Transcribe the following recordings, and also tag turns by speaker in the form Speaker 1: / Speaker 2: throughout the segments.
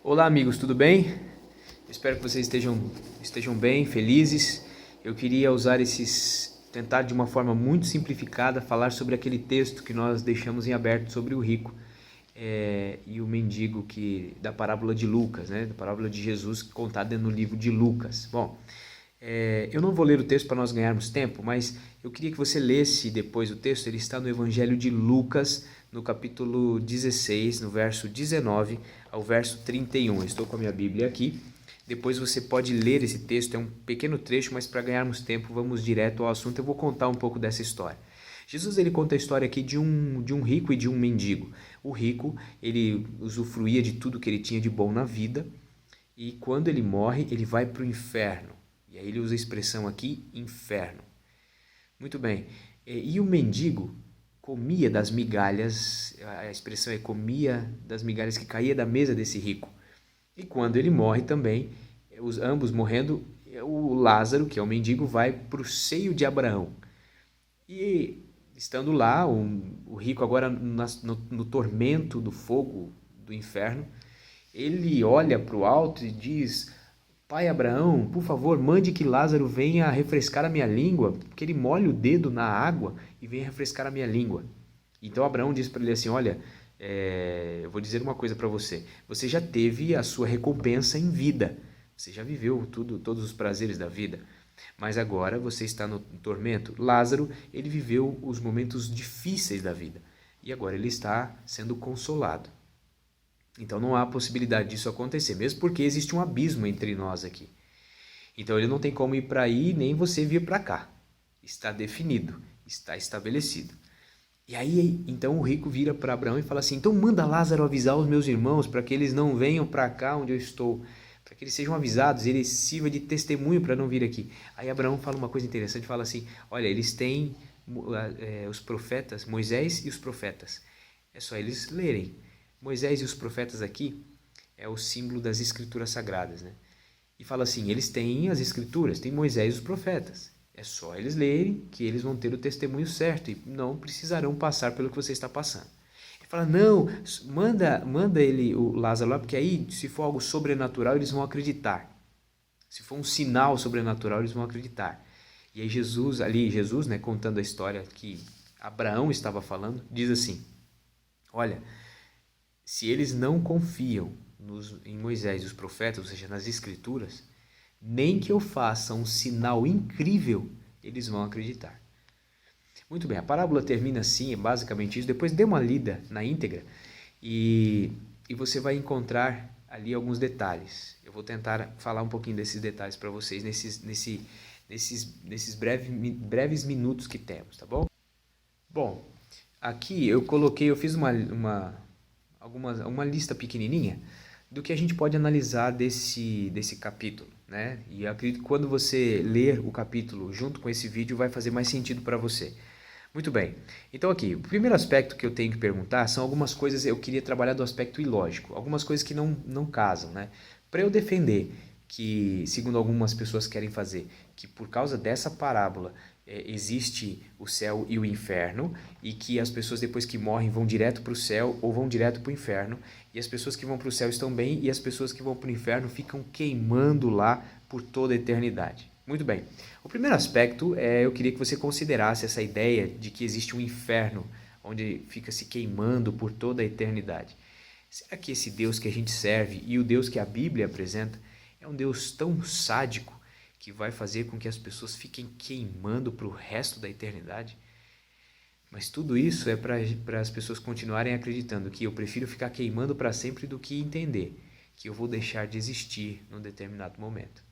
Speaker 1: Olá, amigos, tudo bem? Espero que vocês estejam bem, felizes. Eu queria tentar de uma forma muito simplificada falar sobre aquele texto que nós deixamos em aberto sobre o rico e o mendigo da parábola de Lucas, né? Da parábola de Jesus contada no livro de Lucas. Bom, eu não vou ler o texto para nós ganharmos tempo, mas eu queria que você lesse depois o texto. Ele está no Evangelho de Lucas, no capítulo 16, no verso 19 ao verso 31. Eu estou com a minha Bíblia aqui. Depois você pode ler esse texto, é um pequeno trecho, mas para ganharmos tempo, vamos direto ao assunto. Eu vou contar um pouco dessa história. Jesus ele conta a história aqui de um rico e de um mendigo. O rico, ele usufruía de tudo que ele tinha de bom na vida, e quando ele morre, ele vai para o inferno. E aí ele usa a expressão aqui, inferno. Muito bem. E o mendigo comia das migalhas, a expressão é comia das migalhas que caía da mesa desse rico. E quando ele morre também, ambos morrendo, o Lázaro, que é o mendigo, vai para o seio de Abraão. E estando lá, o rico agora no tormento do fogo do inferno, ele olha para o alto e diz: Pai Abraão, por favor, mande que Lázaro venha refrescar a minha língua, que ele molhe o dedo na água e venha refrescar a minha língua. Então Abraão diz para ele assim: olha, eu vou dizer uma coisa para você. Você já teve a sua recompensa em vida. Você já viveu todos os prazeres da vida. Mas agora você está no tormento. Lázaro, ele viveu os momentos difíceis da vida. E agora ele está sendo consolado. Então não há possibilidade disso acontecer, mesmo porque existe um abismo entre nós aqui. Então ele não tem como ir para aí, nem você vir para cá. Está definido, está estabelecido. E aí, então o rico vira para Abraão e fala assim: então manda Lázaro avisar os meus irmãos para que eles não venham para cá onde eu estou, para que eles sejam avisados, eles sirvam de testemunho para não vir aqui. Aí Abraão fala uma coisa interessante, fala assim: olha, eles têm os profetas, Moisés e os profetas, é só eles lerem. Moisés e os profetas aqui é o símbolo das escrituras sagradas, né? E fala assim, eles têm as escrituras, tem Moisés e os profetas. É só eles lerem que eles vão ter o testemunho certo e não precisarão passar pelo que você está passando. Ele fala, não, manda o Lázaro lá, porque aí se for algo sobrenatural eles vão acreditar. Se for um sinal sobrenatural eles vão acreditar. E aí Jesus, né, contando a história que Abraão estava falando, diz assim, olha, se eles não confiam em Moisés e os profetas, ou seja, nas escrituras, nem que eu faça um sinal incrível, eles vão acreditar. Muito bem, a parábola termina assim, é basicamente isso. Depois dê uma lida na íntegra e você vai encontrar ali alguns detalhes. Eu vou tentar falar um pouquinho desses detalhes para vocês nesses breves minutos que temos, tá bom? Bom, aqui eu fiz uma lista pequenininha do que a gente pode analisar desse capítulo, né? E eu acredito que quando você ler o capítulo junto com esse vídeo vai fazer mais sentido para você. Muito bem, então aqui, o primeiro aspecto que eu tenho que perguntar são algumas coisas, eu queria trabalhar do aspecto ilógico, algumas coisas que não casam, né? Para eu defender que, segundo algumas pessoas querem fazer, que por causa dessa parábola existe o céu e o inferno, e que as pessoas depois que morrem vão direto para o céu ou vão direto para o inferno, e as pessoas que vão para o céu estão bem, e as pessoas que vão para o inferno ficam queimando lá por toda a eternidade. Muito bem, o primeiro aspecto eu queria que você considerasse essa ideia de que existe um inferno onde fica se queimando por toda a eternidade. Será que esse Deus que a gente serve e o Deus que a Bíblia apresenta é um Deus tão sádico que vai fazer com que as pessoas fiquem queimando para o resto da eternidade? Mas tudo isso é para as pessoas continuarem acreditando que eu prefiro ficar queimando para sempre do que entender que eu vou deixar de existir num determinado momento.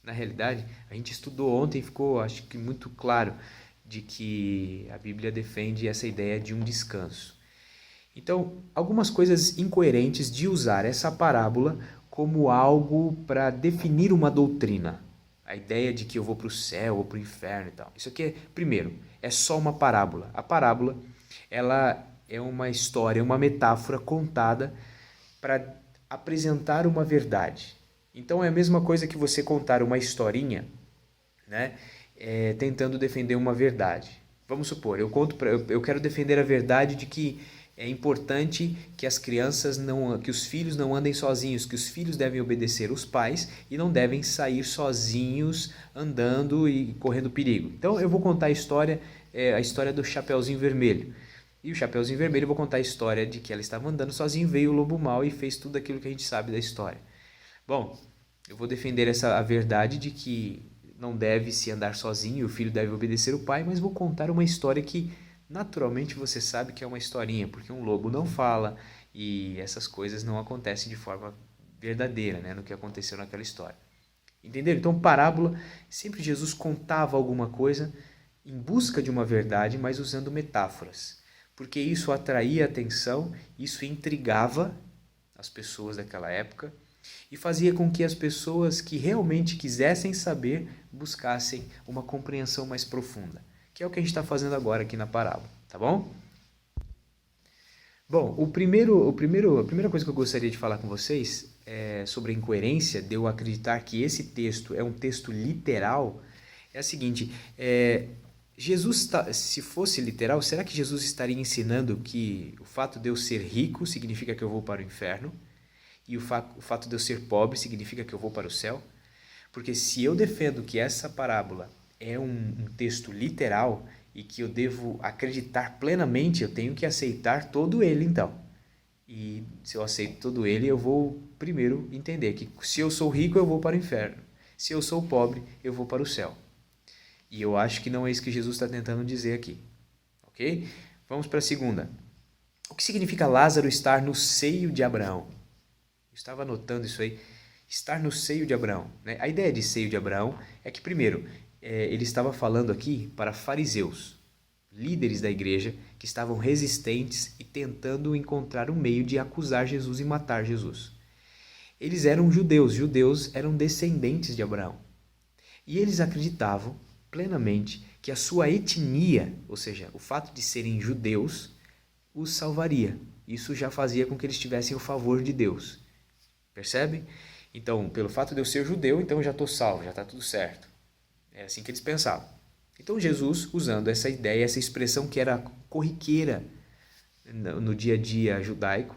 Speaker 1: Na realidade, a gente estudou ontem e ficou, acho que muito claro, de que a Bíblia defende essa ideia de um descanso. Então, algumas coisas incoerentes de usar essa parábola como algo para definir uma doutrina. A ideia de que eu vou para o céu ou para o inferno e tal. Isso aqui, primeiro, é só uma parábola. A parábola, ela é uma história, uma metáfora contada para apresentar uma verdade. Então é a mesma coisa que você contar uma historinha, né, tentando defender uma verdade. Vamos supor, eu quero defender a verdade de que é importante que as crianças que os filhos não andem sozinhos, que os filhos devem obedecer os pais e não devem sair sozinhos andando e correndo perigo. Então eu vou contar a história do Chapeuzinho Vermelho. E o Chapeuzinho Vermelho, eu vou contar a história de que ela estava andando sozinho, veio o lobo mau e fez tudo aquilo que a gente sabe da história. Bom, eu vou defender a verdade de que não deve se andar sozinho, o filho deve obedecer o pai, mas vou contar uma história que naturalmente você sabe que é uma historinha, porque um lobo não fala e essas coisas não acontecem de forma verdadeira, né, no que aconteceu naquela história. Entenderam? Então, parábola, sempre Jesus contava alguma coisa em busca de uma verdade, mas usando metáforas, porque isso atraía atenção, isso intrigava as pessoas daquela época e fazia com que as pessoas que realmente quisessem saber buscassem uma compreensão mais profunda, que é o que a gente está fazendo agora aqui na parábola, tá bom? Bom, a primeira coisa que eu gostaria de falar com vocês é sobre a incoerência de eu acreditar que esse texto é um texto literal, é a seguinte, Jesus, se fosse literal, será que Jesus estaria ensinando que o fato de eu ser rico significa que eu vou para o inferno? E o fato de eu ser pobre significa que eu vou para o céu? Porque se eu defendo que essa parábola é um texto literal e que eu devo acreditar plenamente, eu tenho que aceitar todo ele então. E se eu aceito todo ele, eu vou primeiro entender que se eu sou rico, eu vou para o inferno. Se eu sou pobre, eu vou para o céu. E eu acho que não é isso que Jesus está tentando dizer aqui. Ok? Vamos para a segunda. O que significa Lázaro estar no seio de Abraão? Eu estava anotando isso aí. Estar no seio de Abraão, né? A ideia de seio de Abraão é que, primeiro, ele estava falando aqui para fariseus, líderes da igreja, que estavam resistentes e tentando encontrar um meio de acusar Jesus e matar Jesus. Eles eram judeus eram descendentes de Abraão. E eles acreditavam plenamente que a sua etnia, ou seja, o fato de serem judeus, os salvaria. Isso já fazia com que eles tivessem o favor de Deus. Percebe? Então, pelo fato de eu ser judeu, então eu já estou salvo, já está tudo certo. É assim que eles pensavam. Então Jesus, usando essa ideia, essa expressão que era corriqueira no dia a dia judaico,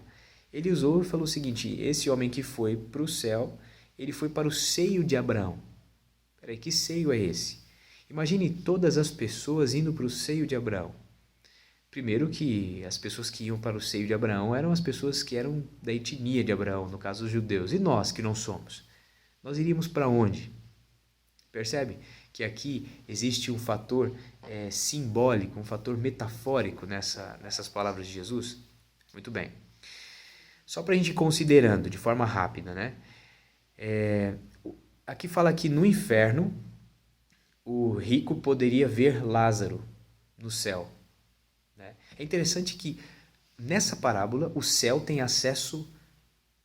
Speaker 1: ele usou e falou o seguinte: esse homem que foi para o céu, ele foi para o seio de Abraão. Peraí, que seio é esse? Imagine todas as pessoas indo para o seio de Abraão. Primeiro que as pessoas que iam para o seio de Abraão eram as pessoas que eram da etnia de Abraão, no caso os judeus. E nós que não somos? Nós iríamos para onde? Percebe que aqui existe um fator simbólico, um fator metafórico nessas palavras de Jesus? Muito bem. Só para a gente ir considerando de forma rápida, né? Aqui fala que no inferno o rico poderia ver Lázaro no céu. É interessante que nessa parábola o céu tem acesso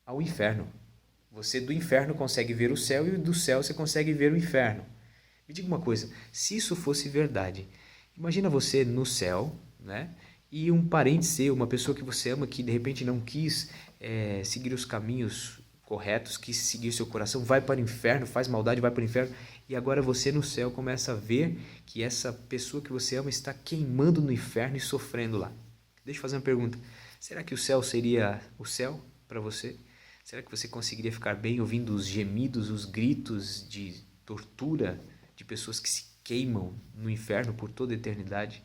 Speaker 1: ao inferno. Você do inferno consegue ver o céu e do céu você consegue ver o inferno. Me diga uma coisa, se isso fosse verdade, imagina você no céu, né? E um parente seu, uma pessoa que você ama, que de repente não quis seguir os caminhos corretos, quis seguir seu coração, vai para o inferno, faz maldade, vai para o inferno, e agora você no céu começa a ver que essa pessoa que você ama está queimando no inferno e sofrendo lá. Deixa eu fazer uma pergunta, será que o céu seria o céu para você? Será que você conseguiria ficar bem ouvindo os gemidos, os gritos de tortura de pessoas que se queimam no inferno por toda a eternidade?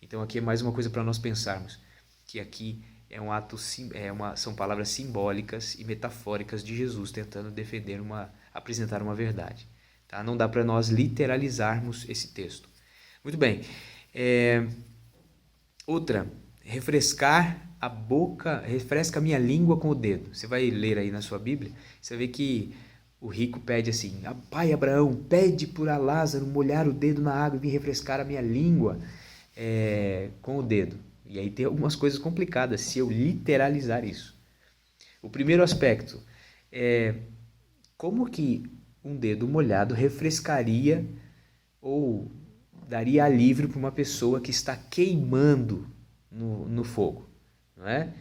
Speaker 1: Então aqui é mais uma coisa para nós pensarmos, que aqui é um ato, são palavras simbólicas e metafóricas de Jesus tentando apresentar uma verdade. Tá? Não dá para nós literalizarmos esse texto. Muito bem. Outra, refrescar a boca, refresca a minha língua com o dedo. Você vai ler aí na sua Bíblia, você vê que o rico pede assim: pai Abraão, pede por Lázaro molhar o dedo na água e vir refrescar a minha língua com o dedo. E aí tem algumas coisas complicadas se eu literalizar isso. O primeiro aspecto é como que um dedo molhado refrescaria ou daria alívio para uma pessoa que está queimando no fogo, não é?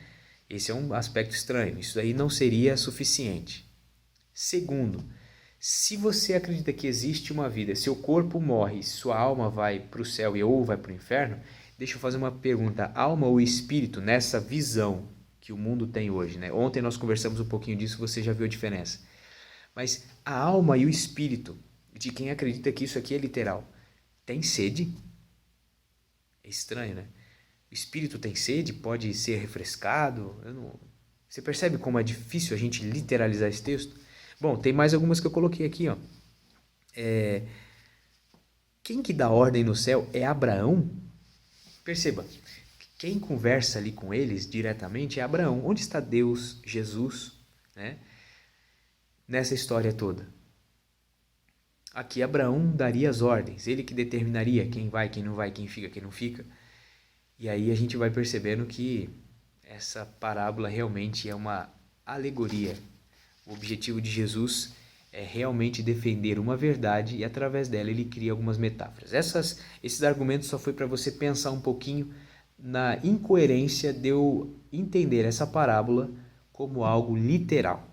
Speaker 1: Esse é um aspecto estranho, isso aí não seria suficiente. Segundo, se você acredita que existe uma vida, seu corpo morre, sua alma vai para o céu ou vai para o inferno, deixa eu fazer uma pergunta. A alma ou espírito, nessa visão que o mundo tem hoje, né? Ontem nós conversamos um pouquinho disso, você já viu a diferença. Mas a alma e o espírito, de quem acredita que isso aqui é literal, tem sede? É estranho, né? O espírito tem sede? Pode ser refrescado? Você percebe como é difícil a gente literalizar esse texto? Bom, tem mais algumas que eu coloquei aqui, ó. Quem que dá ordem no céu é Abraão? Perceba, quem conversa ali com eles diretamente é Abraão. Onde está Deus, Jesus, né? Nessa história toda? Aqui Abraão daria as ordens, ele que determinaria quem vai, quem não vai, quem fica, quem não fica. E aí a gente vai percebendo que essa parábola realmente é uma alegoria. O objetivo de Jesus é realmente defender uma verdade e através dela ele cria algumas metáforas. Esses argumentos só foi para você pensar um pouquinho na incoerência de eu entender essa parábola como algo literal.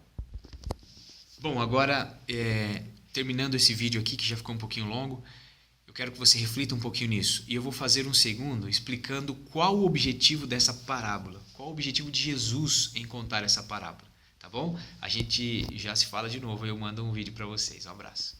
Speaker 1: Bom, agora terminando esse vídeo aqui que já ficou um pouquinho longo, eu quero que você reflita um pouquinho nisso. E eu vou fazer um segundo explicando qual o objetivo dessa parábola, qual o objetivo de Jesus em contar essa parábola. Tá bom? A gente já se fala de novo, eu mando um vídeo para vocês. Um abraço.